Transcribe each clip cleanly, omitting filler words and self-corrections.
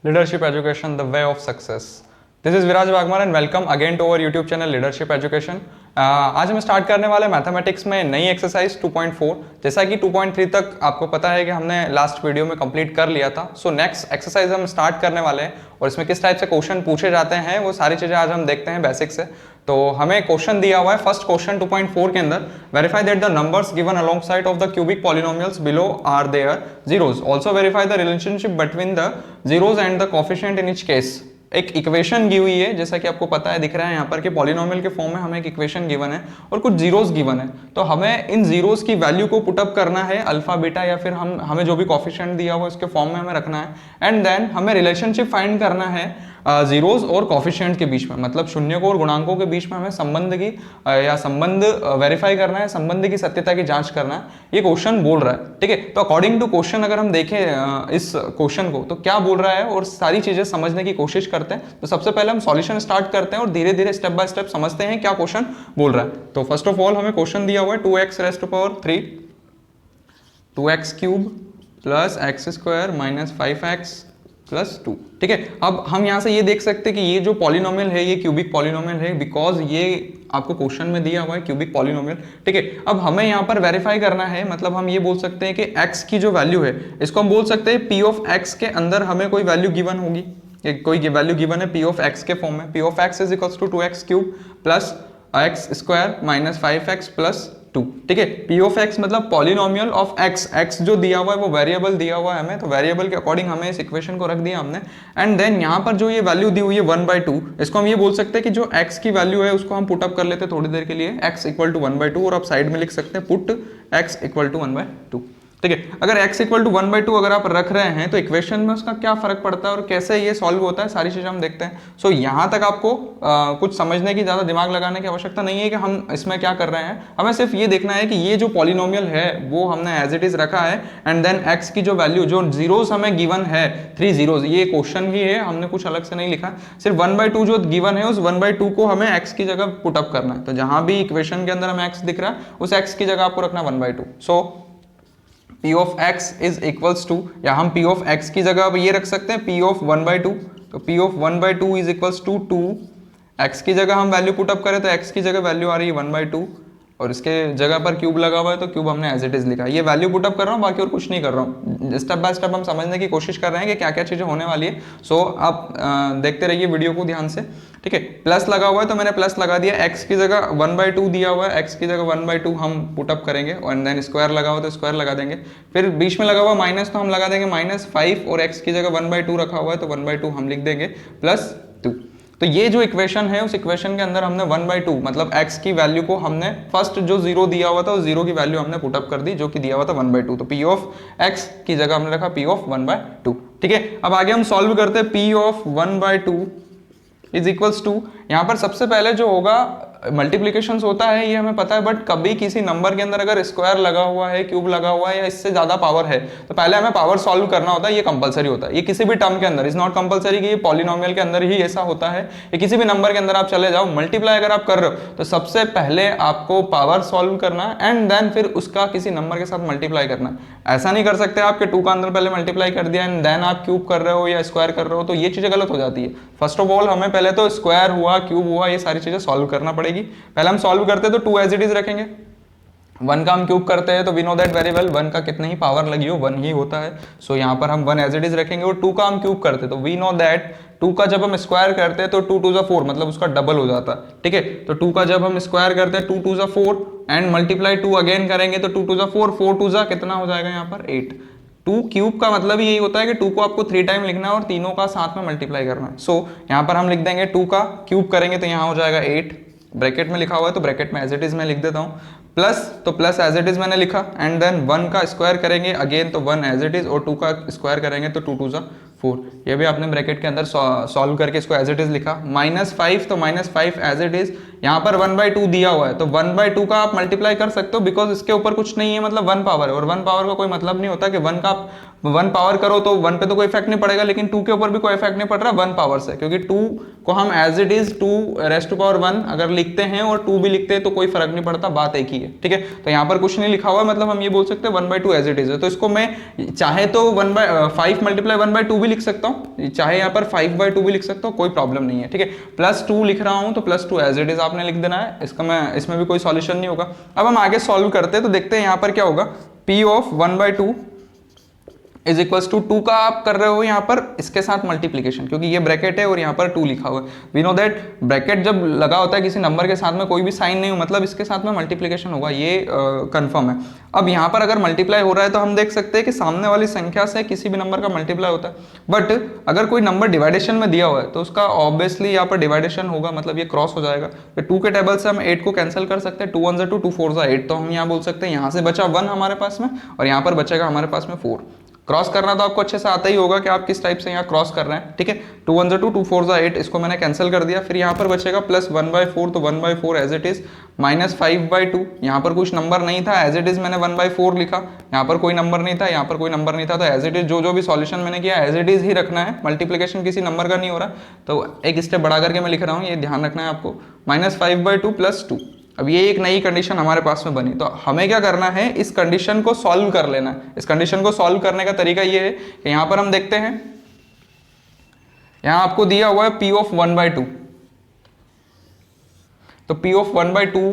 Leadership Education, the way of success. This is Viraj Bagmar and welcome again to our YouTube channel Leadership Education. आज हम start करने वाले mathematics में नई exercise 2.4। जैसा कि 2.3 तक आपको पता है कि हमने लास्ट वीडियो में कंप्लीट कर लिया था। सो नेक्स्ट एक्सरसाइज हम स्टार्ट करने वाले हैं और इसमें किस टाइप से क्वेश्चन पूछे जाते हैं वो सारी चीज़ें आज हम देखते हैं बेसिक से। तो हमें क्वेश्चन दिया हुआ है फर्स्ट क्वेश्चन 2.4 के अंदर, verify that the numbers given alongside of the cubic polynomials below are their zeros, also verify the relationship between the zeros and the coefficient in each case. एक equation गी हुई है, जैसा कि आपको पता है दिख रहा है यहाँ पर कि पॉलिनोमियल के फॉर्म में हमें एक इक्वेशन गिवन है और कुछ जीरोस गिवन है। तो हमें इन जीरोस की वैल्यू को पुटअप करना है अल्फा बीटा या फिर हमें जो भी कोफिशिएंट दिया हुआ उसके फॉर्म में हमें रखना है एंड देन हमें रिलेशनशिप फाइंड करना है जीरोस और कोफिशिएंट के बीच में, मतलब शून्य को और गुणांकों के बीच में हमें संबंध की या संबंध वेरीफाई करना है, संबंध की सत्यता की जांच करना है, ये क्वेश्चन बोल रहा है। ठीक है, तो अकॉर्डिंग टू क्वेश्चन अगर हम देखें इस क्वेश्चन को तो क्या बोल रहा है और सारी चीजें समझने की कोशिश करते हैं। तो सबसे पहले हम सॉल्यूशन स्टार्ट करते हैं और धीरे धीरे स्टेप बाय स्टेप समझते हैं क्या क्वेश्चन बोल रहा है। तो फर्स्ट ऑफ ऑल हमें क्वेश्चन दिया हुआ है 2x raise to power 3 2x cube plus x square minus 5x plus 2। ठीक है, अब हम यहाँ से ये देख सकते हैं कि ये जो पॉलिनोमियल है ये क्यूबिक पॉलिनोमियल है, बिकॉज ये आपको क्वेश्चन में दिया हुआ है क्यूबिक पॉलिनोमियल। ठीक है, अब हमें यहाँ पर वेरीफाई करना है, मतलब हम ये बोल सकते हैं कि x की जो वैल्यू है इसको हम बोल सकते हैं p ऑफ x के अंदर हमें कोई वैल्यू गिवन होगी, कोई वैल्यू गिवन है p ऑफ x के फॉर्म में। p of x is equals to 2x cube plus x square minus 5x plus 2। ठीक है, p ऑफ x मतलब पॉलिनोमियल ऑफ x, x जो दिया हुआ है वो वेरिएबल दिया हुआ है हमें, तो वेरिएबल के अकॉर्डिंग हमें इस इक्वेशन को रख दिया हमने एंड देन यहाँ पर जो ये वैल्यू दी हुई है 1/2, इसको हम ये बोल सकते हैं कि जो x की वैल्यू है उसको हम पुट अप कर लेते हैं थोड़ी देर के लिए, x इक्वल टू 1/2 और आप साइड में लिख सकते हैं पुट x इक्वल टू 1/2। ठीक है, अगर x इक्वल टू 1/2 अगर आप रख रहे हैं तो इक्वेशन में उसका क्या फर्क पड़ता है और कैसे ये सॉल्व होता है सारी चीजें हम देखते हैं। सो यहाँ तक आपको कुछ समझने की ज्यादा दिमाग लगाने की आवश्यकता नहीं है कि हम इसमें क्या कर रहे हैं, हमें सिर्फ ये देखना है कि ये जो पॉलिनोमियल है वो हमने एज इट इज रखा है एंड देन x की जो वैल्यू जो जीरोस हमें गिवन है 3 जीरोस, ये क्वेश्चन ही है, हमने कुछ अलग से नहीं लिखा, सिर्फ 1/2 जो गिवन है उस 1/2 को हमें x की जगह पुटअप करना है। तो जहां भी इक्वेशन के अंदर हमें x दिख रहा है उस x की जगह आपको रखना 1/2। So p of x is equals to, या हम p ऑफ x की जगह अब ये रख सकते हैं p ऑफ 1/2, तो p of 1/2 is equals to 2, x की जगह हम वैल्यू पुट अप करें तो x की जगह वैल्यू आ रही है 1/2 और इसके जगह पर क्यूब लगा हुआ है तो क्यूब हमने एज इट इज लिखा है। ये वैल्यू पुट अप कर रहा हूँ, बाकी और कुछ नहीं कर रहा हूँ, स्टेप बाय स्टेप हम समझने की कोशिश कर रहे हैं कि क्या क्या चीज़ें होने वाली है। सो आप देखते रहिए वीडियो को ध्यान से। ठीक है, प्लस लगा हुआ है तो मैंने प्लस लगा दिया, x की जगह 1/2 दिया हुआ है, x की जगह 1/2 हम पुट अप करेंगे और देन स्क्वायर लगा हुआ तो स्क्वायर लगा देंगे, फिर बीच में लगा हुआ माइनस तो हम लगा देंगे -5 और x की जगह 1/2 रखा हुआ है तो 1/2 हम लिख देंगे प्लस 2। तो ये जो इक्वेशन है उस इक्वेशन के अंदर हमने 1/2 मतलब x की वैल्यू को हमने फर्स्ट जो जीरो दिया हुआ था उस जीरो की वैल्यू हमने पुट अप कर दी जो कि दिया हुआ था 1/2, तो p ऑफ x की जगह हमने रखा p ऑफ 1/2। ठीक है, अब आगे हम सॉल्व करते हैं p of 1/2 is equals to, यहाँ पर सबसे पहले जो होगा मल्टीप्लीकेशंस होता है ये हमें पता है, बट कभी किसी नंबर के अंदर अगर स्क्वायर लगा हुआ है, क्यूब लगा हुआ है या इससे ज्यादा पावर है तो पहले हमें पावर सॉल्व करना होता है, ये कंपलसरी होता है। ये किसी भी टर्म के अंदर, इज नॉट कंपलसरी कि ये पॉलिनोमियल के अंदर ही ऐसा होता है, ये किसी भी नंबर के अंदर आप चले जाओ, मल्टीप्लाई अगर आप कर रहे हो तो सबसे पहले आपको पावर सॉल्व करना एंड देन फिर उसका किसी नंबर के साथ मल्टीप्लाई करना। ऐसा नहीं कर सकते आपके 2 का अंदर पहले मल्टीप्लाई कर दिया एंड देन आप क्यूब कर रहे हो या स्क्वायर कर रहे हो, तो ये चीजें गलत हो जाती है। फर्स्ट ऑफ ऑल हमें पहले तो स्क्वायर हुआ, क्यूब हुआ, ये सारी चीजें सॉल्व करना पड़ेगी। पहले हम सॉल्व करते हैं तो 2 एज इट इज रखेंगे, 1 का हम क्यूब करते हैं तो we know that very well 1 का कितने ही पावर लगी हो 1 ही होता है। सो यहाँ पर हम 1 एज इट इज रखेंगे और 2 का हम क्यूब करते हैं तो वी नो दैट 2 का जब हम स्क्वायर करते हैं तो 2 2 4 मतलब उसका डबल हो जाता है। ठीक है, तो 2 का जब हम स्क्वायर करते हैं 2 2 4 एंड मल्टीप्लाई 2 अगेन करेंगे तो 2 2 4 4 2 कितना हो जाएगा यहाँ पर 8। 2 क्यूब का मतलब यही होता है कि 2 को आपको 3 टाइम लिखना है और तीनों का साथ में मल्टीप्लाई करना है। सो यहाँ पर हम लिख देंगे 2 का क्यूब करेंगे तो यहाँ हो जाएगा 8, ब्रैकेट में लिखा हुआ है तो ब्रैकेट में एज इट इज मैं लिख देता हूँ, प्लस तो प्लस एज इट इज मैंने लिखा एंड देन 1 का स्क्वायर करेंगे अगेन तो 1 एज इट इज और 2 का स्क्वायर करेंगे तो 2 2 4, ये भी आपने ब्रैकेट के अंदर सॉल्व करके इसको एज इट इज लिखा। -5 तो -5 एज इट इज, यहाँ पर 1/2 दिया हुआ है तो 1/2 का आप मल्टीप्लाई कर सकते हो, बिकॉज इसके ऊपर कुछ नहीं है, मतलब 1 पावर है, और 1 पावर का कोई मतलब नहीं होता कि 1 का 1 पावर करो तो 1 पे तो कोई इफेक्ट नहीं पड़ेगा, लेकिन 2 के ऊपर भी कोई इफेक्ट नहीं पड़ रहा 1 पावर से, क्योंकि 2 को हम as it is 2 raised to power 1 अगर लिखते हैं और 2 भी लिखते हैं तो कोई फर्क नहीं पड़ता, बात एक ही है, ठीक है। तो यहाँ पर कुछ नहीं लिखा हुआ, मतलब हम ये बोल सकते हैं 1/2 एज इट इज है। तो इसको मैं चाहे तो 1/5 मल्टीप्लाई 1/2 भी लिख सकता हूँ, चाहे यहाँ पर 5/2 भी लिख सकता हूँ, कोई प्रॉब्लम नहीं है, ठीक है। +2 लिख रहा हूँ तो +2 एज इट इज आपने लिख देना है, इसमें भी कोई सॉल्यूशन नहीं होगा। अब हम आगे सॉल्व करते हैं तो देखते हैं यहाँ पर क्या होगा। P of 1/2 is equals to 2 का आप कर रहे हो यहाँ पर इसके साथ मल्टीप्लीकेशन, क्योंकि ये ब्रैकेट है और यहाँ पर 2 लिखा हुआ है। वी नो दैट ब्रैकेट जब लगा होता है किसी नंबर के साथ में कोई भी साइन नहीं हो, मतलब इसके साथ में मल्टीप्लीकेशन होगा, ये कंफर्म है। अब यहाँ पर अगर मल्टीप्लाई हो रहा है तो हम देख सकते हैं कि सामने वाली संख्या से किसी भी नंबर का मल्टीप्लाई होता है, बट अगर कोई नंबर डिवाइडेशन में दिया हुआ है तो उसका ऑब्वियसली यहाँ पर डिवाइडेशन होगा, मतलब ये क्रॉस हो जाएगा। तो 2 के टेबल से हम 8 को कैंसिल कर सकते हैं, 2 1 2 2 4 8, तो हम यहाँ बोल सकते हैं यहाँ से बचा 1 हमारे पास में और यहाँ पर बचेगा हमारे पास में 4। क्रॉस करना तो आपको अच्छे से आता ही होगा कि आप किस टाइप से यहाँ क्रॉस कर रहे हैं, ठीक है। 2 1 2 2 4 8, इसको मैंने कैंसिल कर दिया, फिर यहाँ पर बचेगा +1/4, तो 1/4 एज इट इज, -5/2, यहाँ पर कुछ नंबर नहीं था, एज इट इज मैंने 1/4 लिखा, यहाँ पर कोई नंबर नहीं था, यहाँ पर कोई नंबर नहीं था, तो एज इट इज जो भी सॉल्यूशन मैंने किया एज इट इज ही रखना है, मल्टीप्लीकेशन किसी नंबर का नहीं हो रहा, तो एक स्टेप बढ़ा करके मैं लिख रहा हूँ, ये ध्यान रखना है आपको। -5/2 +2, अब ये एक नई कंडीशन हमारे पास में बनी, तो हमें क्या करना है, इस कंडीशन को सॉल्व कर लेना है। इस कंडीशन को सॉल्व करने का तरीका ये है कि यहां पर हम देखते हैं, यहां आपको दिया हुआ है P ऑफ 1/2, तो P of 1/2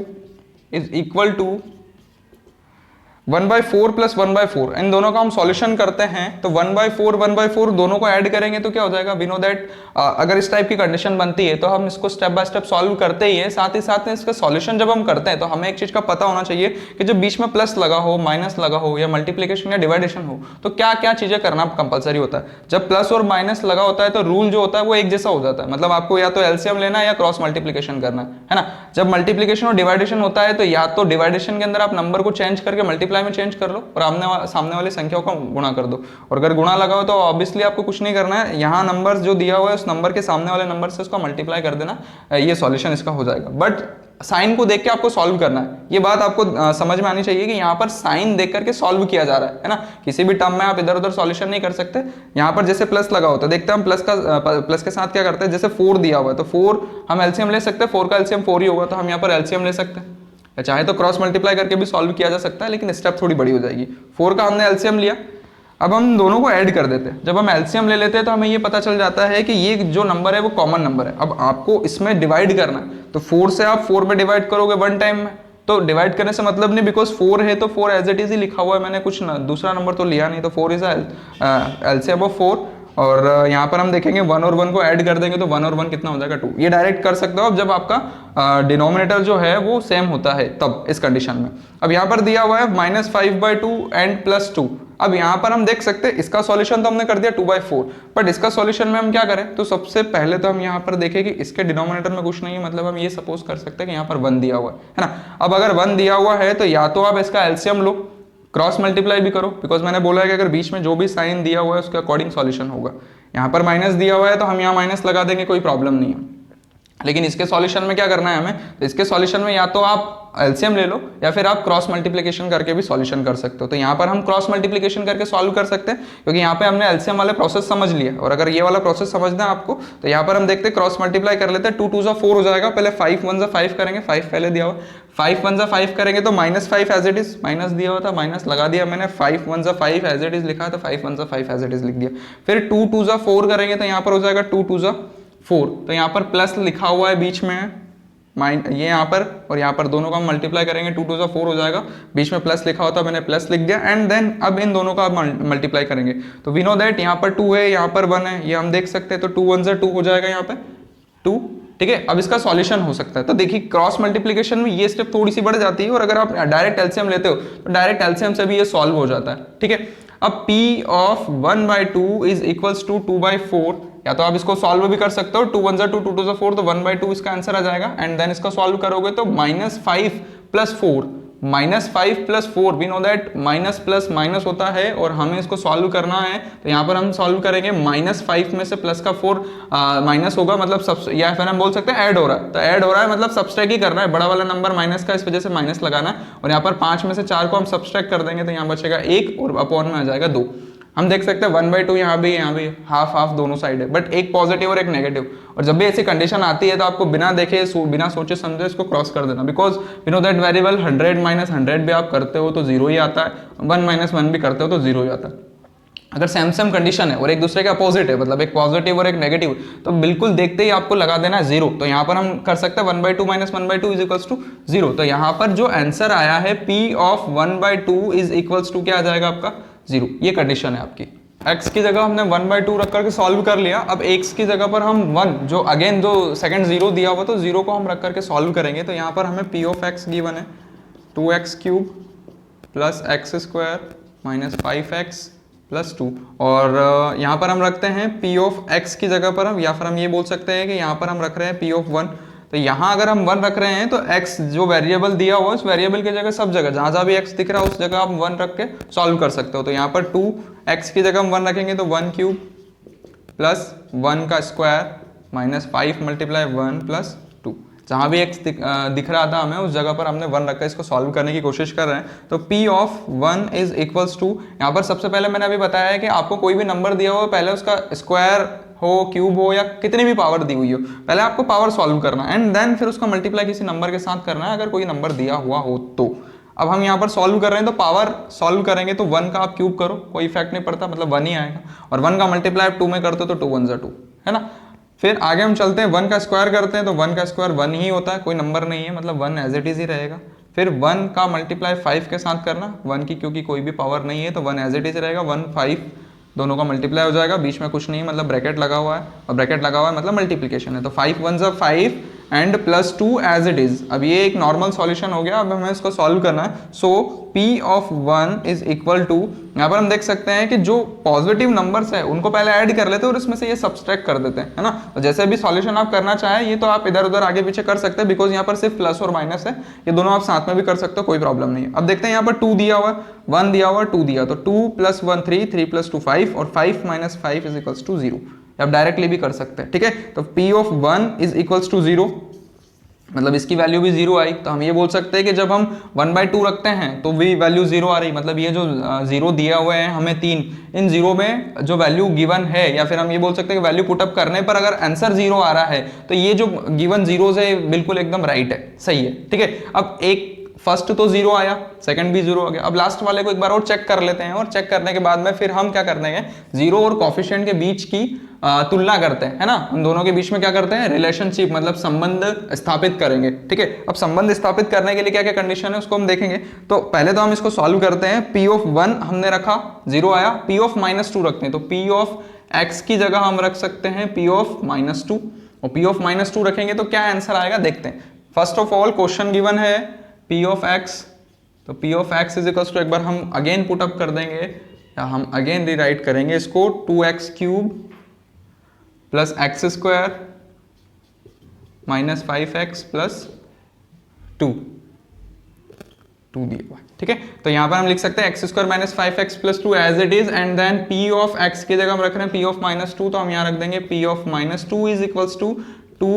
is equal to 1/4 + 1/4, इन दोनों का हम सॉल्यूशन करते हैं तो 1/4 दोनों को ऐड करेंगे तो क्या हो जाएगा। वी नो दैट अगर इस टाइप की कंडीशन बनती है तो हम इसको स्टेप बाय स्टेप सॉल्व करते ही है, साथ ही साथ में इसका सॉल्यूशन जब हम करते हैं तो हमें एक चीज का पता होना चाहिए कि जब बीच में प्लस लगा हो, माइनस लगा हो, या मल्टीप्लीकेशन या डिवाइडेशन हो, तो क्या क्या चीजें करना कंपलसरी होता है। जब प्लस और माइनस लगा होता है तो रूल जो होता है वो एक जैसा हो जाता है, मतलब आपको या तो एलसीएम लेना है या क्रॉस मल्टीप्लीकेशन करना है ना। जब मल्टीप्लीकेशन और डिवाइडेशन होता है तो या तो डिवाइडेशन के अंदर आप नंबर को चेंज करके मल्टीप्लाई में चेंज कर लो और सामने वाली संख्याओं का गुणा कर दो, और अगर गुणा लगा हो तो ऑब्वियसली आपको कुछ नहीं करना है, यहाँ नंबर जो दिया हुआ है उस नंबर के सामने वाले नंबर से उसका मल्टीप्लाई कर देना, ये सॉल्यूशन इसका हो जाएगा। बट साइन को देख के आपको सॉल्व करना है, ये बात आपको समझ में आनी चाहिए कि यहाँ पर साइन देख करके सॉल्व किया जा रहा है ना। किसी भी टर्म में आप इधर उधर सॉल्यूशन नहीं कर सकते। यहाँ पर जैसे प्लस लगा होता है, देखते हैं हम प्लस के साथ क्या करते हैं, जैसे 4 दिया हुआ है तो 4 हम एलसीएम ले सकते हैं, 4 का एलसीएम 4 ही होगा, तो हम यहाँ पर एलसीएम ले सकते हैं, चाहे तो क्रॉस मल्टीप्लाई करके भी सॉल्व किया जा सकता है, लेकिन स्टेप थोड़ी बड़ी हो जाएगी। 4 का हमने एलसीएम लिया, अब हम दोनों को ऐड कर देते हैं। जब हम एलसीएम ले लेते हैं तो हमें ये पता चल जाता है कि ये जो नंबर है वो कॉमन नंबर है। अब आपको इसमें डिवाइड करना है, तो 4 से आप 4 में डिवाइड करोगे 1 टाइम में, तो डिवाइड करने से मतलब नहीं, बिकॉज 4 है तो 4 एज इट इज ही लिखा हुआ है, मैंने कुछ दूसरा नंबर तो लिया नहीं, तो 4 इज एलसीएम ऑफ 4, और यहाँ पर हम देखेंगे 1 और 1 को ऐड कर देंगे तो 1 और 1 कितना हो जाएगा 2। ये डायरेक्ट कर सकते हो अब जब आपका डिनोमिनेटर जो है वो सेम होता है तब इस कंडीशन में। अब यहाँ पर दिया हुआ है -5/2 एंड +2। अब यहाँ पर हम देख सकते हैं इसका सॉल्यूशन तो हमने कर दिया 2/4, बट इसका सॉल्यूशन में हम क्या करें, तो सबसे पहले तो हम यहाँ पर देखें कि इसके डिनोमिनेटर में कुछ नहीं है, मतलब हम ये सपोज कर सकते हैं कि यहाँ पर 1 दिया हुआ है ना। अब अगर 1 दिया हुआ है तो या तो आप इसका एलसीएम लो, क्रॉस मल्टीप्लाई भी करो, बिकॉज मैंने बोला है कि अगर बीच में जो भी साइन दिया हुआ है उसके अकॉर्डिंग सॉल्यूशन होगा। यहाँ पर माइनस दिया हुआ है तो हम यहाँ माइनस लगा देंगे, कोई प्रॉब्लम नहीं है। लेकिन इसके सॉल्यूशन में क्या करना है हमें, तो इसके सॉल्यूशन में या तो आप एलसीएम ले लो या फिर आप क्रॉस मल्टीप्लिकेशन करके भी सॉल्यूशन कर सकते हो। तो यहाँ पर हम क्रॉस मल्टीप्लिकेशन करके सॉल्व कर सकते हैं, क्योंकि यहाँ पे हमने एलसीएम वाले प्रोसेस समझ लिया, और अगर ये वाला प्रोसेस समझना है आपको तो यहाँ पर हम देखते हैं क्रॉस मल्टीप्लाई कर लेते हैं। 2 2 4 हो जाएगा, पहले 5 1 5 करेंगे, 5 पहले दिया हुआ, 5 1 5 करेंगे तो -5 एज इट इज, माइनस दिया हुआ था माइनस लगा दिया मैंने, 5 1 5 एज इट इज लिखा तो 5 1 5 एज इट इज लिख दिया। फिर 2 2 4 करेंगे तो यहाँ पर हो जाएगा 2 2 4, तो यहाँ पर प्लस लिखा हुआ है बीच में ये यहाँ पर, और यहाँ पर दोनों का हम मल्टीप्लाई करेंगे 2 2 4 हो जाएगा, बीच में प्लस लिखा होता मैंने प्लस लिख दिया, एंड देन अब इन दोनों का मल्टीप्लाई करेंगे तो वी नो दैट यहाँ पर 2 है, यहाँ पर 1 है, ये हम देख सकते हैं, तो 2 1 2 हो जाएगा यहाँ पे 2, ठीक है। अब इसका सॉल्यूशन हो सकता है, तो देखिए क्रॉस मल्टीप्लिकेशन में ये स्टेप थोड़ी सी बढ़ जाती है, और अगर आप डायरेक्ट एलसीएम लेते हो तो डायरेक्ट एलसीएम से भी ये सॉल्व हो जाता है, ठीक है। अब P of 1/2 is equals to 2/4, या तो आप इसको सॉल्व भी कर सकते हो, 2 1 2 2 4, तो 1/2 इसका आंसर आ जाएगा, एंड देन इसका सॉल्व करोगे तो -5 + 4 -5 + 4, we know that minus plus minus होता है और हमें इसको सॉल्व करना है। तो यहाँ पर हम सॉल्व करेंगे, -5 में से प्लस का 4 माइनस होगा, मतलब या फिर हम बोल सकते हैं ऐड हो रहा है, तो ऐड हो रहा है मतलब सब्सट्रैक्ट ही करना है, बड़ा वाला नंबर माइनस का, इस वजह से माइनस लगाना है। और यहाँ पर 5 में से 4 को हम सब्सट्रैक्ट कर देंगे तो यहाँ बचेगा 1 और अपॉन में आ जाएगा 2। हम देख सकते हैं 1/2 यहाँ भी हाफ हाफ दोनों साइड है, बट एक पॉजिटिव और एक नेगेटिव। और जब भी ऐसी कंडीशन आती है तो आपको बिना देखे बिना सोचे समझे इसको क्रॉस कर देना, because you know that very well 100 - 100 भी आप करते हो तो 0 ही आता है, 1 - 1 भी करते हो तो 0 ही आता है। अगर सेम सेम कंडीशन है और एक दूसरे के अपोजिट है, मतलब एक पॉजिटिव और एक नेगेटिव, तो बिल्कुल देखते ही आपको लगा देना है 0। तो यहाँ पर हम कर सकते हैं 1/2 - 1/2 = 0। तो यहाँ पर जो आंसर आया है P of 1/2 = क्या आ जाएगा आपका 0। ये कंडीशन है आपकी। x की जगह हमने 1/2 रख करके सॉल्व कर लिया। अब x की जगह पर हम 1 जो अगेन जो सेकंड 0 दिया हुआ, तो 0 को हम रख करके सॉल्व करेंगे। तो यहाँ पर हमें P of x गिवन है 2x³ + x² - 5x + 2। और यहाँ पर हम रखते हैं P of x की जगह पर हम, या फिर हम ये बोल सकते हैं कि यहाँ पर हम रख रहे हैं P of 1। तो यहाँ अगर हम 1 रख रहे हैं तो x जो वेरिएबल दिया हुआ है उस वेरिएबल की जगह सब जगह जहाँ भी x दिख रहा है उस जगह आप 1 रख के सॉल्व कर सकते हो। तो यहाँ पर 2x की जगह हम 1 रखेंगे तो 1³ + 1 का स्क्वायर - 5 × 1 + 2। जहाँ भी x दिख रहा था हमें उस जगह पर हमने 1 रखकर इसको सॉल्व करने की कोशिश कर रहे हैं। तो P of 1 = यहाँ पर सबसे पहले मैंने अभी बताया है कि आपको कोई भी नंबर दिया हो, पहले उसका स्क्वायर हो, क्यूब हो या कितनी भी पावर दी हुई हो, पहले आपको पावर सॉल्व करना है एंड देन फिर उसका मल्टीप्लाई किसी नंबर के साथ करना है अगर कोई नंबर दिया हुआ हो तो। अब हम यहाँ पर सॉल्व कर रहे हैं तो पावर सॉल्व करेंगे तो 1 का आप क्यूब करो, कोई इफेक्ट नहीं पड़ता, मतलब 1 ही आएगा। और 1 का मल्टीप्लाई आप 2 में करते हो तो 2 × 1 = 2, है ना। फिर आगे हम चलते हैं, 1 का स्क्वायर करते हैं तो 1 का स्क्वायर 1 ही होता है, कोई नंबर नहीं है, मतलब 1 एज इट इज ही रहेगा। फिर 1 का मल्टीप्लाई 5 के साथ करना, 1 की क्योंकि कोई भी पावर नहीं है तो 1 एज इट इज रहेगा। 1 5 दोनों का मल्टीप्लाई हो जाएगा, बीच में कुछ नहीं है, मतलब ब्रैकेट लगा हुआ है, और ब्रैकेट लगा हुआ है मतलब मल्टीप्लिकेशन है। तो 5 1 = 5 एंड +2 एज इट इज। अब ये एक नॉर्मल सॉल्यूशन हो गया। अब हमें इसको सॉल्व करना है। सो P of 1 = यहाँ पर हम देख सकते हैं कि जो पॉजिटिव नंबर्स है उनको पहले ऐड कर लेते हैं और इसमें से ये सब्सट्रैक्ट कर देते हैं, है ना। तो जैसे भी सॉल्यूशन आप करना चाहें ये तो आप इधर उधर आगे पीछे कर सकते हैं, बिकॉज यहाँ पर सिर्फ प्लस और माइनस है, ये दोनों आप साथ में भी कर सकते हो, कोई प्रॉब्लम नहीं है। अब देखते हैं यहाँ पर 2 दिया हुआ है, 1 दिया हुआ है, 2 दिया, तो 2 + 1 3, 3 + 2 5 और 5 - 5 = 0। आप डायरेक्टली भी कर सकते हैं, ठीक है। तो P of 1 = 0, मतलब इसकी वैल्यू भी 0 आई। तो हम ये बोल सकते हैं कि जब हम 1/2 रखते हैं तो भी वैल्यू 0 आ रही, मतलब ये जो 0 दिया हुआ है हमें 3, इन 0 में जो वैल्यू गिवन है, या फिर हम ये बोल सकते हैं कि वैल्यू पुटअप करने पर अगर आंसर 0 आ रहा है तो ये जो गिवन 0 है बिल्कुल एकदम राइट है, सही है, ठीक है। अब एक फर्स्ट तो 0 आया, सेकंड भी 0 आ गया। अब लास्ट वाले को एक बार और चेक कर लेते हैं, और चेक करने के बाद में फिर हम क्या कर देंगे, 0 और कोफिशिएंट के बीच की तुलना करते हैं, है ना। हम दोनों के बीच में क्या करते हैं, रिलेशनशिप मतलब संबंध स्थापित करेंगे, ठीक है। अब संबंध स्थापित करने के लिए क्या क्या कंडीशन है उसको हम देखेंगे। तो पहले तो हम इसको सॉल्व करते हैं। P of 1 हमने रखा, 0 आया। P of -2 रखते हैं, तो P of x की जगह हम रख सकते हैं P of -2, और P of -2 रखेंगे तो क्या आंसर आएगा देखते हैं। First of all question given है P of x, तो P of x = एक बार हम अगेन पुटअप कर देंगे, या हम अगेन रिराइट करेंगे इसको, 2x³ + x² - 5x + 2 दिया हुआ, ठीक है। तो यहां पर हम लिख सकते हैं x² - 5x + 2 as it is, and then P of x की जगह हम रख रहे हैं P of -2, तो हम यहां रख देंगे P of -2 = 2,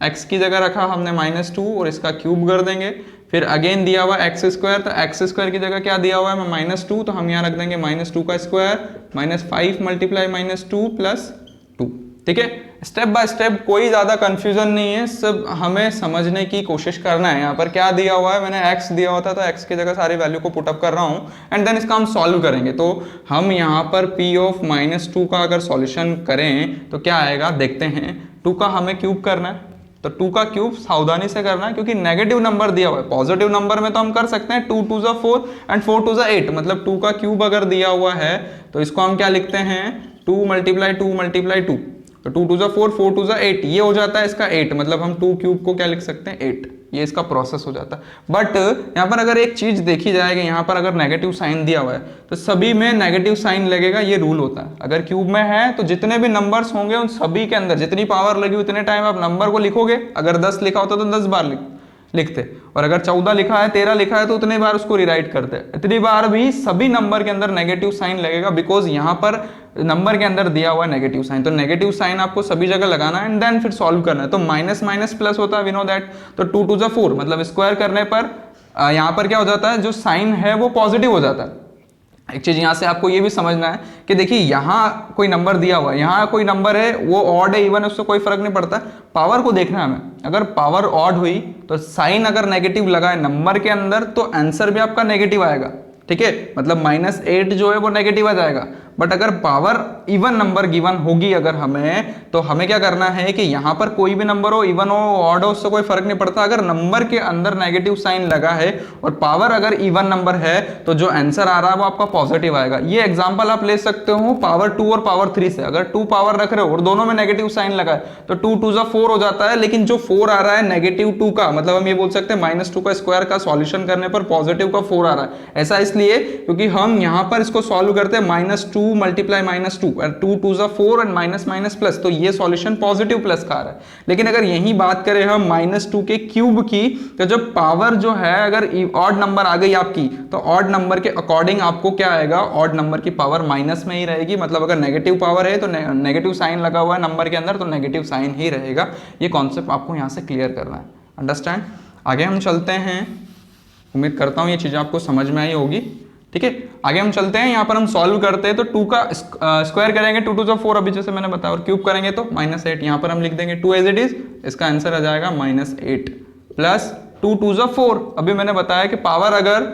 x की जगह रखा हमने -2 और इसका क्यूब कर देंगे। फिर अगेन दिया हुआ x², तो x² की जगह क्या दिया हुआ है -2, तो हम यहाँ रख देंगे -2 का स्क्वायर - 5 × -2 + 2, ठीक है। स्टेप बाय स्टेप, कोई ज्यादा कंफ्यूजन नहीं है, सब हमें समझने की कोशिश करना है। यहाँ पर क्या दिया हुआ है, मैंने x दिया हुआ था तो x की जगह सारी वैल्यू को पुटअप कर रहा हूँ एंड देन इसका हम सॉल्व करेंगे। तो हम यहाँ पर P of -2 का अगर सॉल्यूशन करें तो क्या आएगा देखते हैं। 2 का हमें क्यूब करना है, तो 2 का क्यूब सावधानी से करना है क्योंकि नेगेटिव नंबर दिया हुआ है। पॉजिटिव नंबर में तो हम कर सकते हैं 2 2 = 4 एंड 4 2 = 8, मतलब 2 का क्यूब अगर दिया हुआ है तो इसको हम क्या लिखते हैं, 2 × 2 × 2, तो 2 2 = 4, 4 2 = 8, ये हो जाता है इसका 8, मतलब हम 2 क्यूब को क्या लिख सकते हैं 8, ये इसका प्रोसेस हो जाता है। बट यहाँ पर अगर एक चीज देखी जाएगी, यहाँ पर अगर नेगेटिव साइन दिया हुआ है तो सभी में नेगेटिव साइन लगेगा, ये रूल होता है। अगर क्यूब में है तो जितने भी नंबर्स होंगे उन सभी के अंदर जितनी पावर लगी उतने टाइम आप नंबर को लिखोगे। अगर 10 लिखा होता तो 10 बार लिख, लिखते, और अगर 14 लिखा है 13 लिखा है तो उतने बार उसको रिराइट करते। इतनी बार भी सभी नंबर के अंदर नेगेटिव साइन लगेगा, बिकॉज यहाँ पर नंबर के अंदर दिया हुआ है नेगेटिव साइन, तो नेगेटिव साइन आपको सभी जगह लगाना है एंड देन फिर सॉल्व करना है। तो माइनस माइनस प्लस होता है, वी नो दैट। तो 2 2 4 मतलब स्क्वायर करने पर यहाँ पर क्या हो जाता है, जो साइन है वो पॉजिटिव हो जाता है। एक चीज यहाँ से आपको ये भी समझना है कि देखिए यहाँ कोई नंबर दिया हुआ है, यहाँ कोई नंबर है, वो ऑड है इवन है, उससे कोई फर्क नहीं पड़ता, पावर को देखना है हमें। अगर पावर ऑड हुई तो साइन अगर नेगेटिव लगा है नंबर के अंदर तो आंसर भी आपका नेगेटिव आएगा, ठीक है, मतलब -8 जो है वो नेगेटिव आ जाएगा। बट अगर पावर इवन नंबर गिवन होगी अगर हमें, तो हमें क्या करना है कि यहाँ पर कोई भी नंबर हो, इवन हो ऑड हो, उससे कोई फर्क नहीं पड़ता, अगर नंबर के अंदर नेगेटिव साइन लगा है और पावर अगर इवन नंबर है तो जो आंसर आ रहा है वो आपका पॉजिटिव आएगा। ये एग्जांपल आप ले सकते हो पावर 2 और पावर 3 से। अगर 2 पावर रख रहे हो और दोनों में नेगेटिव साइन लगा है तो 2 2 4 हो जाता है, लेकिन जो 4 आ रहा है -2 का, मतलब हम ये बोल सकते हैं -2 का स्क्वायर का सॉल्यूशन करने पर पॉजिटिव का 4 आ रहा है। ऐसा इसलिए क्योंकि हम यहाँ पर इसको सॉल्व करते हैं -2 मल्टीप्लाई -2 और 2 2 4 एंड माइनस माइनस प्लस, तो ये सॉल्यूशन पॉजिटिव प्लस का आ रहा है। लेकिन अगर यही बात करें हम -2 के क्यूब की, तो जब पावर जो है अगर ऑड नंबर आ गई आपकी, तो ऑड नंबर के अकॉर्डिंग आपको क्या आएगा, ऑड नंबर की पावर माइनस में ही रहेगी। मतलब अगर नेगेटिव पावर है तो नेगेटिव साइन लगा हुआ है नंबर के अंदर तो नेगेटिव साइन ही रहेगा। ये कॉन्सेप्ट आपको यहाँ से क्लियर करना है, अंडरस्टैंड। आगे हम चलते हैं, उम्मीद करता हूँ ये चीज़ें आपको समझ में आई होगी, ठीक है। आगे हम चलते हैं, यहाँ पर हम सॉल्व करते हैं तो 2 का स्क्वायर करेंगे, 2 2 4 अभी जैसे मैंने बताया, और क्यूब करेंगे तो -8, यहाँ पर हम लिख देंगे 2 एज इट इज, इसका आंसर आ जाएगा -8 प्लस 2 2 4। अभी मैंने बताया कि पावर अगर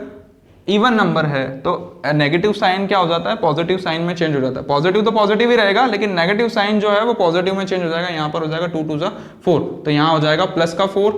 इवन नंबर है तो नेगेटिव साइन क्या हो जाता है, पॉजिटिव साइन में चेंज हो जाता है। पॉजिटिव तो पॉजिटिव ही रहेगा, लेकिन नेगेटिव साइन जो है वो पॉजिटिव में चेंज हो जाएगा। यहाँ पर हो जाएगा 2 2 4, तो यहाँ हो जाएगा प्लस का 4,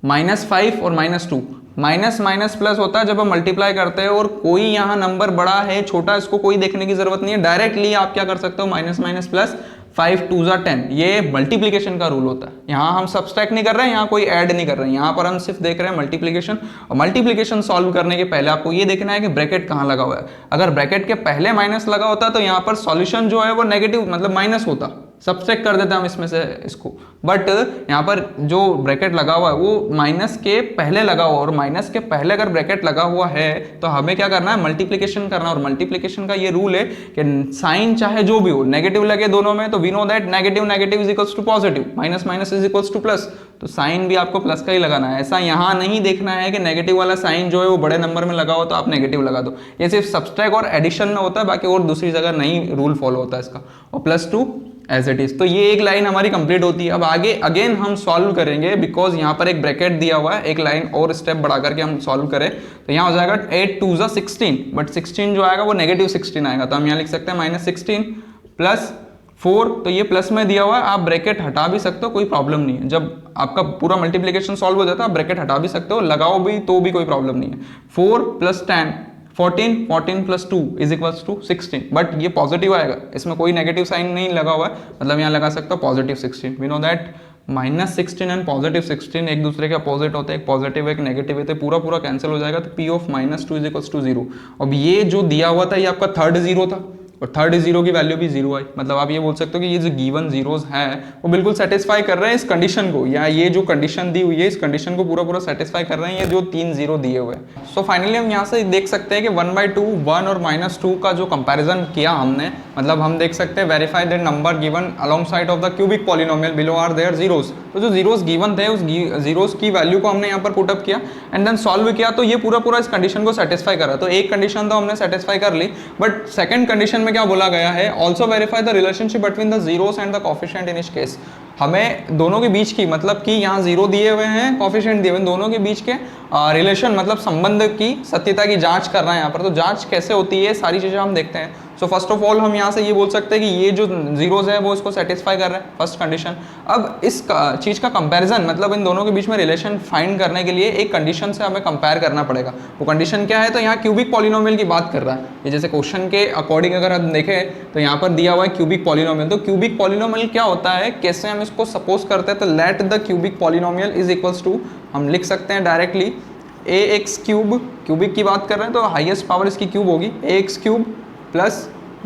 -5 और -2। माइनस माइनस प्लस होता है जब हम मल्टीप्लाई करते हैं और कोई यहाँ नंबर बड़ा है छोटा, इसको कोई देखने की जरूरत नहीं है, डायरेक्टली आप क्या कर सकते हो, माइनस माइनस प्लस, 5 2 10, ये मल्टीप्लीकेशन का रूल होता है। यहाँ हम सब्सट्रैक्ट नहीं कर रहे हैं, यहाँ कोई ऐड नहीं कर रहे हैं, यहाँ पर हम सिर्फ देख रहे हैं मल्टीप्लीकेशन। और मल्टीप्लीकेशन सॉल्व करने के पहले आपको ये देखना है कि ब्रैकेट कहाँ लगा हुआ है। अगर ब्रैकेट के पहले माइनस लगा होता तो यहाँ पर सॉल्यूशन जो है वो नेगेटिव मतलब माइनस होता, सब्सट्रैक्ट कर देते हैं हम इसमें से इसको। बट यहाँ पर जो ब्रैकेट लगा हुआ है वो माइनस के पहले लगा हुआ, और माइनस के पहले अगर ब्रैकेट लगा हुआ है तो हमें क्या करना है, मल्टीप्लिकेशन करना। और मल्टीप्लिकेशन का ये रूल है कि साइन चाहे जो भी हो, नेगेटिव लगे दोनों में तो we know that negative negative is equals to positive, minus minus is equals to plus, तो साइन भी आपको प्लस का ही लगाना है। ऐसा यहाँ नहीं देखना है कि नेगेटिव वाला साइन जो है वो बड़े नंबर में लगा हो तो आप नेगेटिव लगा दो। ये सिर्फ सब्सट्रैक्ट और एडिशन में होता है, बाकी और दूसरी जगह नहीं रूल फॉलो होता है इसका। और +2 एज इट इज, तो ये एक लाइन हमारी कंप्लीट होती है। अब आगे अगेन हम सॉल्व करेंगे, बिकॉज यहाँ पर एक ब्रैकेट दिया हुआ है, एक लाइन और स्टेप बढ़ा करके हम सॉल्व करें तो यहाँ हो जाएगा 8 2 16, बट 16 जो आएगा वो नेगेटिव 16 आएगा, तो हम यहाँ लिख सकते हैं -16 प्लस 4, तो ये प्लस में दिया हुआ है, आप ब्रैकेट हटा भी सकते हो, कोई प्रॉब्लम नहीं है। जब आपका पूरा मल्टीप्लिकेशन सॉल्व हो जाता है आप ब्रैकेट हटा भी सकते हो, लगाओ भी तो भी कोई प्रॉब्लम नहीं है। 4 + 10 14, 14 + 2 इज इक्वल्स टू 16, बट ये पॉजिटिव आएगा, इसमें कोई नेगेटिव साइन नहीं लगा हुआ है, मतलब यहाँ लगा सकते हो +16। वी नो दैट -16 एंड +16 एक दूसरे के अपोजिट होते हैं, एक पॉजिटिव एक नेगेटिव है, तो पूरा कैंसिल हो जाएगा, तो P of -2 is equals to 0। अब ये जो दिया हुआ था ये आपका थर्ड जीरो था, और थर्ड जीरो की वैल्यू भी 0 आई, मतलब आप ये बोल सकते हो कि ये जो गिवन जीरोस हैं वो बिल्कुल सेटिस्फाई कर रहे हैं इस कंडीशन को, या ये जो कंडीशन दी हुई है इस कंडीशन को पूरा सेटिस्फाई कर रहे हैं ये जो 3 जीरो दिए हुए हैं। सो फाइनली हम यहाँ से देख सकते हैं कि 1/2 1 और -2 का जो कंपैरिजन किया हमने, मतलब हम देख सकते हैं verify that number given alongside of the cubic polynomial below are their zeros, तो जो जीरोस गिवन थे उस जीरोस की वैल्यू को हमने यहाँ पर पुटअप किया एंड देन सॉल्व किया, तो ये पूरा इस कंडीशन को सेटिस्फाई करा। तो एक कंडीशन तो हमने सेटिस्फाई कर ली, बट सेकंड कंडीशन में क्या बोला गया है, also verify the relationship between the zeros and the coefficient in each case. हमें दोनों के बीच की, मतलब कि यहाँ जीरो दिए हुए हैं, कोफिशिएंट दिए हुए हैं, दोनों के बीच के रिलेशन मतलब संबंध की सत्यता की जांच कर रहे हैं यहाँ पर। तो जांच कैसे होती है सारी चीजें हम देखते हैं। सो फर्स्ट ऑफ ऑल हम यहाँ से ये बोल सकते हैं कि ये जो जीरोस है वो इसको सेटिस्फाई कर रहे हैं, फर्स्ट कंडीशन। अब इस चीज का कंपैरिजन, मतलब इन दोनों के बीच में रिलेशन फाइंड करने के लिए एक कंडीशन से हमें कंपेयर करना पड़ेगा। वो कंडीशन क्या है, तो यहाँ क्यूबिक पॉलिनोमियल की बात कर रहा है। ये जैसे क्वेश्चन के अकॉर्डिंग अगर हम देखें तो यहाँ पर दिया हुआ है क्यूबिक पॉलिनोमियल। तो क्यूबिक पॉलिनोमियल क्या होता है, कैसे हम इसको सपोज करते हैं, तो let the cubic polynomial is equals to, हम लिख सकते हैं डायरेक्टली ax क्यूब, क्यूबिक की बात कर रहे हैं तो हाईएस्ट पावर इसकी क्यूब होगी, ax cube plus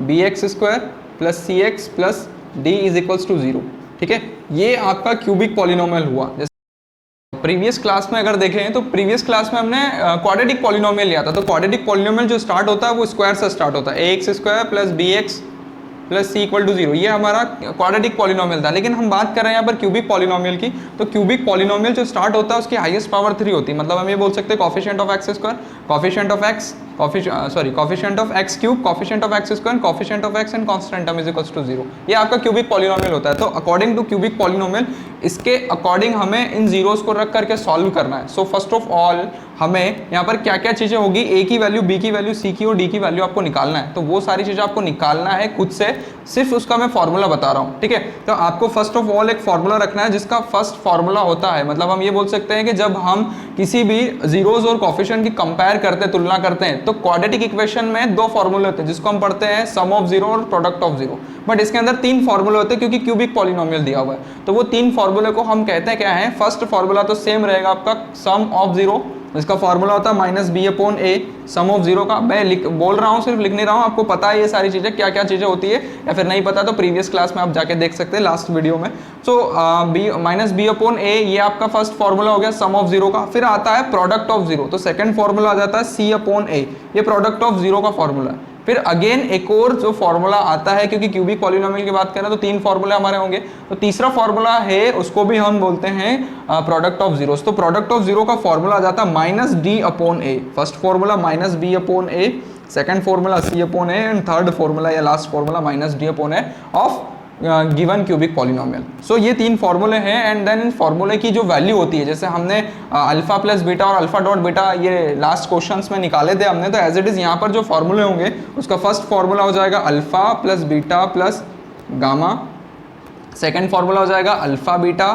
bx square plus cx plus d is equals to 0। ठीक है, ये आपका क्यूबिक पॉलिनोमियल हुआ। जैसे प्रीवियस क्लास में अगर देखें तो प्रीवियस क्लास में हमने क्वाड्रेटिक पॉलिनोमियल लिया था। तो क्वाड्रेटिक पॉलिनोमियल जो स्टार्ट होता है वो स्क्वायर से स्टार्ट होता है, ax square plus bx plus c equal to 0। ये हमारा क्वाड्रेटिक पॉलिनोमियल था। लेकिन हम बात कर रहे हैं यहाँ पर क्यूबिक पॉलिनोमियल की। तो क्यूबिक पॉलिनोमियल जो स्टार्ट होता है उसकी हाईएस्ट पावर 3 होती है। मतलब हम ये बोल सकते हैं coefficient of x square, coefficient of x, coefficient of x cube, coefficient of x square, coefficient of x and constant term is equals to 0। ये आपका क्यूबिक पॉलिनोमियल होता है। तो अकॉर्डिंग टू क्यूबिक पॉलिनोमियल इसके अकॉर्डिंग हमें इन zeros को रख करके सॉल्व करना है। सो फर्स्ट ऑफ ऑल हमें यहाँ पर क्या क्या चीजें होगी, ए की वैल्यू, बी की वैल्यू, सी की और डी की वैल्यू आपको निकालना है। तो वो सारी चीजें आपको निकालना है खुद से, सिर्फ उसका मैं फॉर्मूला बता रहा हूँ, ठीक है। तो आपको फर्स्ट ऑफ ऑल एक फॉर्मूला रखना है जिसका फर्स्ट फॉर्मूला होता है, मतलब हम ये बोल सकते हैं कि जब हम किसी भी जीरोस और कोफिशिएंट की कंपेयर करते हैं, तुलना करते हैं, तो क्वाड्रेटिक इक्वेशन में दो फॉर्मूले होते हैं जिसको हम पढ़ते हैं सम ऑफ जीरो और प्रोडक्ट ऑफ जीरो। बट इसके अंदर 3 फॉर्मूले होते हैं क्योंकि क्यूबिक पॉलिनोमियल दिया हुआ है। तो वो 3 फॉर्मूले को हम कहते हैं क्या है, फर्स्ट फॉर्मूला तो सेम रहेगा आपका सम ऑफ जीरो, इसका फॉर्मूला होता है minus B upon a sum of zero का। मैं बोल रहा हूँ, सिर्फ लिख नहीं रहा हूँ, आपको पता है ये सारी चीजें क्या क्या चीजें होती है, या फिर नहीं पता तो प्रीवियस क्लास में आप जाके देख सकते हैं लास्ट वीडियो में। सो माइनस बी अपॉन ए ये आपका फर्स्ट फॉर्मूला हो गया सम ऑफ जीरो का। फिर आता है प्रोडक्ट ऑफ जीरो, तो सेकंड फॉर्मूला आ जाता है सी अपॉन ए, ये प्रोडक्ट ऑफ जीरो का फॉर्मूला है। फिर अगेन एक और जो फॉर्मूला आता है, क्योंकि क्यूबिक पॉलिनोमियल की बात करें तो 3 फॉर्मूले हमारे होंगे। तो तीसरा फॉर्मूला है, उसको भी हम बोलते हैं प्रोडक्ट ऑफ जीरोस। तो प्रोडक्ट ऑफ जीरो का फॉर्मूला आ जाता है minus D upon A. First formula minus B upon A, second formula C upon A and third formula या last formula minus D upon A of given cubic polynomial. So ये 3 फॉर्मूले हैं and then in फॉर्मूले की जो value होती है, जैसे हमने अल्फा प्लस बीटा और अल्फा डॉट बीटा ये लास्ट क्वेश्चंस में निकाले थे हमने, तो एज इट इज यहाँ पर जो फॉर्मूले होंगे उसका फर्स्ट फॉर्मूला हो जाएगा alpha plus beta plus gamma, second formula हो जाएगा alpha beta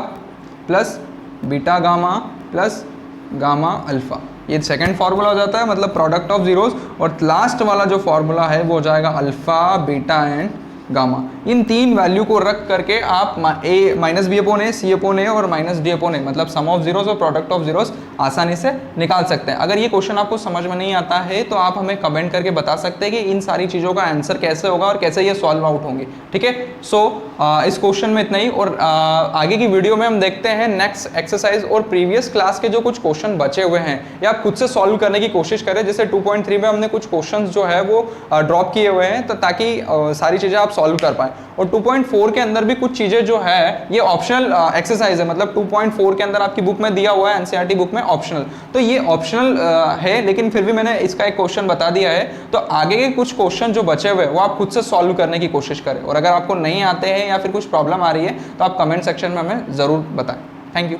plus beta gamma plus gamma alpha, ये सेकंड फार्मूला हो जाता है, मतलब प्रोडक्ट ऑफ जीरोस। और लास्ट वाला जो फार्मूला है वो हो जाएगा alpha beta and gamma. In 3 value को रख करके आप ए माइनस बी अपॉन ए, सी अपॉन ए और माइनस डी अपॉन ए, मतलब सम ऑफ जीरोस और प्रोडक्ट ऑफ जीरोस आसानी से निकाल सकते हैं। अगर ये क्वेश्चन आपको समझ में नहीं आता है तो आप हमें कमेंट करके बता सकते हैं कि इन सारी चीज़ों का आंसर कैसे होगा और कैसे ये सॉल्व आउट होंगे, ठीक है। सो इस क्वेश्चन में इतना ही, और आगे की वीडियो में हम देखते हैं नेक्स्ट एक्सरसाइज और प्रीवियस क्लास के जो कुछ क्वेश्चन बचे हुए हैं या आप खुद से सॉल्व करने की कोशिश करें। जैसे 2.3 में हमने कुछ क्वेश्चन जो है वो ड्रॉप किए हुए हैं, तो ताकि सारी चीज़ें आप सॉल्व कर पाएं। और 2.4 के अंदर भी कुछ चीज़ें जो है ये ऑप्शनल एक्सरसाइज है, मतलब 2.4 के अंदर आपकी बुक में दिया हुआ है, एनसीईआरटी बुक में ऑप्शनल, तो ये ऑप्शनल है, लेकिन फिर भी मैंने इसका एक क्वेश्चन बता दिया है। तो आगे के कुछ क्वेश्चन जो बचे हुए वो आप खुद से सॉल्व करने की कोशिश करें, और अगर आपको नहीं आते हैं या फिर कुछ प्रॉब्लम आ रही है तो आप कमेंट सेक्शन में हमें ज़रूर बताएं। Thank you.